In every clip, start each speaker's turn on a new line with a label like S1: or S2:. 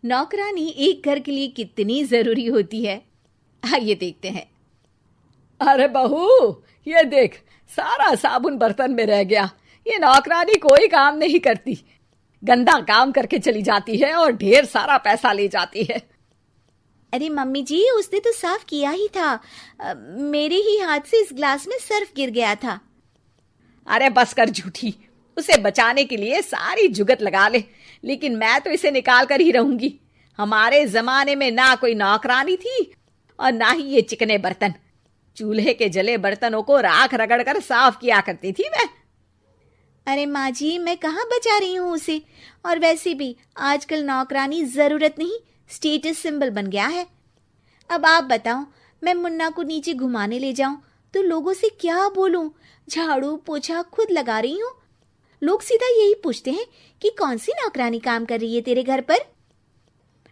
S1: नौकरानी एक घर के लिए कितनी जरूरी होती है, आइए देखते हैं।
S2: अरे बहू, ये देख, सारा साबुन बर्तन में रह गया। ये नौकरानी कोई काम नहीं करती, गंदा काम करके चली जाती है और ढेर सारा पैसा ले जाती है।
S1: अरे मम्मी जी, उसने तो साफ किया ही था। मेरे ही हाथ से इस ग्लास में सर्फ गिर गया था।
S2: अरे बस कर झूठी, उसे बचाने के लिए सारी जुगत लगा ले, लेकिन मैं तो इसे निकाल कर ही रहूंगी। हमारे जमाने में ना कोई नौकरानी थी और ना ही ये चिकने बर्तन। चूल्हे के जले बर्तनों को राख रगड़ कर साफ किया करती थी मैं।
S1: अरे माँ जी, मैं कहाँ बचा रही हूँ उसे। और वैसे भी आजकल नौकरानी जरूरत नहीं, स्टेटस सिंबल बन गया है। अब आप बताओ, मैं मुन्ना को नीचे घुमाने ले जाऊं तो लोगों से क्या बोलूं? झाड़ू पोछा खुद लगा रही हूँ। लोग सीधा यही पूछते हैं कि कौन सी नौकरानी काम कर रही है तेरे घर पर।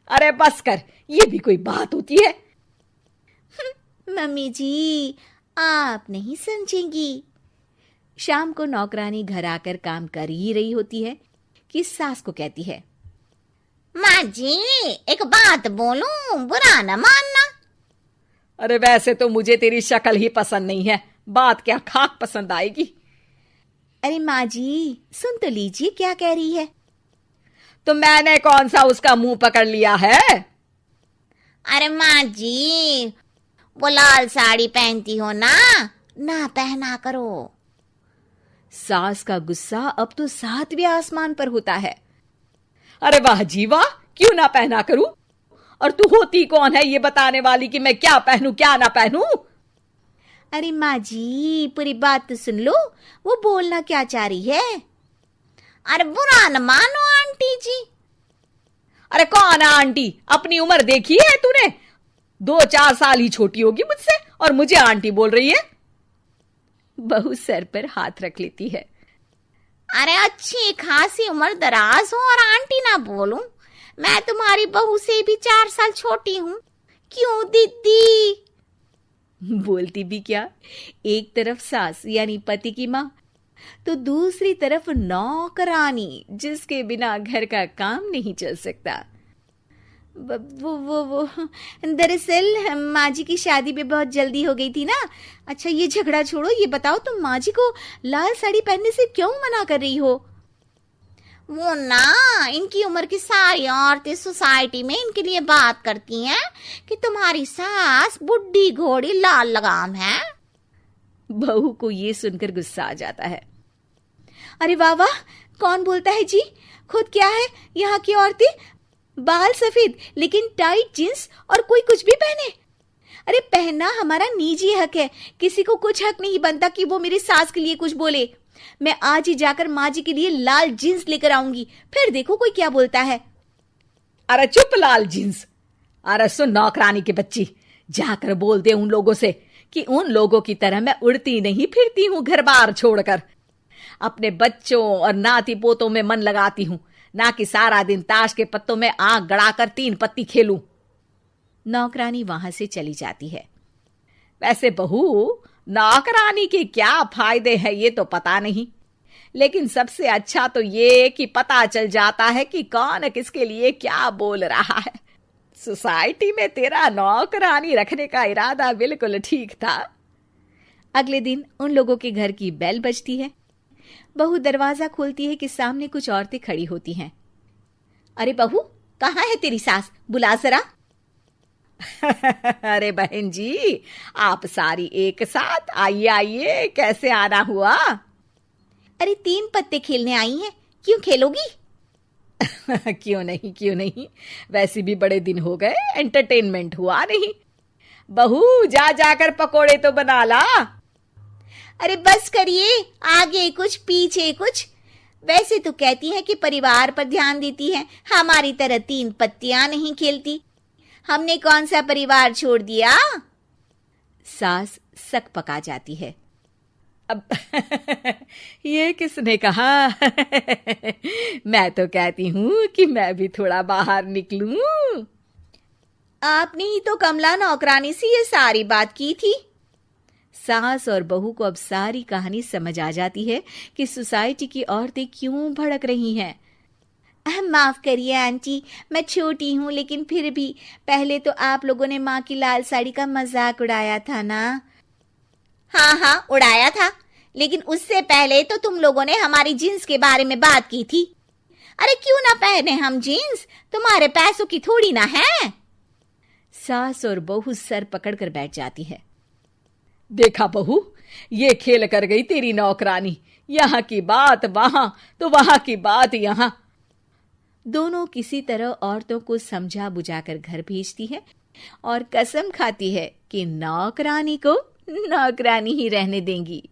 S2: अरे बस कर, ये भी कोई बात होती है?
S1: मम्मी जी, आप नहीं समझेंगी। शाम को नौकरानी घर आकर काम कर ही रही होती है कि सास को कहती है,
S3: माँ जी, एक बात बोलूं, बुरा न मानना।
S2: अरे वैसे तो मुझे तेरी शक्ल ही पसंद नहीं है, बात क्या खाक पसंद आएगी।
S1: अरे माँ जी, सुन तो लीजिए क्या कह रही है।
S2: तो मैंने कौन सा उसका मुंह पकड़ लिया है?
S3: अरे माँ जी, वो लाल साड़ी पहनती हो ना, ना पहना करो।
S1: सास का गुस्सा अब तो 7वें आसमान पर होता है।
S2: अरे वाह जी वाह, क्यों ना पहना करूं? और तू होती कौन है ये बताने वाली कि मैं क्या पहनूं क्या ना पहनूं?
S1: अरे माँ जी, पूरी बात तो सुन लो, वो बोलना क्या चाह रही है।
S3: अरे बुरा न मानो आंटी जी।
S2: अरे कौन है आंटी? अपनी उम्र देखी है तूने? 2-4 साल ही छोटी होगी मुझसे और मुझे आंटी बोल रही है।
S1: बहू सर पर हाथ रख लेती है।
S3: अरे अच्छी खासी उम्र दराज हो और आंटी ना बोलूं? मैं तुम्हारी बहू से भी 4 साल छोटी हूँ। क्यों दीदी?
S1: बोलती भी क्या, एक तरफ सास यानी पति की माँ, तो दूसरी तरफ नौकरानी जिसके बिना घर का काम नहीं चल सकता। वो दरअसल माँ जी की शादी भी बहुत जल्दी हो गई थी ना। अच्छा ये झगड़ा छोड़ो, ये बताओ तुम माँ जी को लाल साड़ी पहनने से क्यों मना कर रही हो?
S3: वो ना, इनकी उम्र की सारी औरतें सोसाइटी में इनके लिए बात करती हैं कि तुम्हारी सास बुढ़ी घोड़ी लाल लगाम है।
S1: बहू को ये सुनकर गुस्सा आ जाता है। अरे वाह वाह, कौन बोलता है जी? खुद क्या है यहाँ की औरतें, बाल सफेद लेकिन टाइट जींस और कोई कुछ भी पहने। अरे पहनना हमारा निजी हक है, किसी को कुछ हक नहीं बनता कि वो मेरी सास के लिए कुछ बोले। मैं आज ही जाकर माँ जी के लिए लाल जींस लेकर आऊंगी, फिर देखो कोई क्या बोलता है।
S2: अरे चुप लाल जींस। अरे सुन नौकरानी की बच्ची, जाकर बोल दे उन लोगों से कि उन लोगों की तरह मैं उड़ती नहीं फिरती हूँ घर बार छोड़कर। अपने बच्चों और नाती पोतों में मन लगाती हूँ, ना कि सारा दिन ताश के पत्तों में आंख गड़ाकर 3 पत्ती खेलूं।
S1: नौकरानी वहां से चली जाती है।
S2: वैसे बहू, नौकरानी के क्या फायदे हैं ये तो पता नहीं, लेकिन सबसे अच्छा तो ये कि पता चल जाता है कि कौन किसके लिए क्या बोल रहा है। सोसाइटी में तेरा नौकरानी रखने का इरादा बिल्कुल ठीक था।
S1: अगले दिन उन लोगों के घर की बेल बजती है। बहू दरवाजा खोलती है कि सामने कुछ औरतें खड़ी होती हैं। अरे बहू, कहाँ है तेरी सास? बुला जरा।
S2: अरे बहन जी, आप सारी एक साथ आइए आइए, कैसे आना हुआ?
S1: अरे 3 पत्ते खेलने आई हैं, क्यों खेलोगी?
S2: क्यों नहीं, वैसे भी बड़े दिन हो गए, एंटरटेनमेंट हुआ नहीं। बहू जा जाकर पकोड़े तो बना ला।
S1: अरे बस करिए, आगे कुछ पीछे कुछ। वैसे तो कहती है कि परिवार पर ध्यान देती है, हमारी तरह 3 पत्तियां नहीं खेलती। हमने कौन सा परिवार छोड़ दिया? सास सक पका जाती है।
S2: अब ये किसने कहा? मैं तो कहती हूँ कि मैं भी थोड़ा बाहर निकलूं।
S1: आपने ही तो कमला नौकरानी से ये सारी बात की थी। सास और बहू को अब सारी कहानी समझ आ जाती है कि सोसाइटी की औरतें क्यों भड़क रही हैं। माफ करिए आंटी, मैं छोटी हूँ, लेकिन फिर भी पहले तो आप लोगों ने माँ की लाल साड़ी का मजाक उड़ाया था ना।
S3: हाँ हाँ, उड़ाया था, लेकिन उससे पहले तो तुम लोगों ने हमारी जीन्स के बारे में बात की थी। अरे क्यों ना पहने हम जीन्स, तुम्हारे पैसों की थोड़ी ना है।
S2: सास और बहू सर पकड़कर बैठ जाती है। देखा बहू, ये खेल कर गई तेरी नौकरानी, यहाँ की बात वहां तो वहां की बात यहाँ। दोनों किसी तरह औरतों को समझा बुझाकर घर भेजती है और कसम खाती है कि नौकरानी को नौकरानी ही रहने देंगी।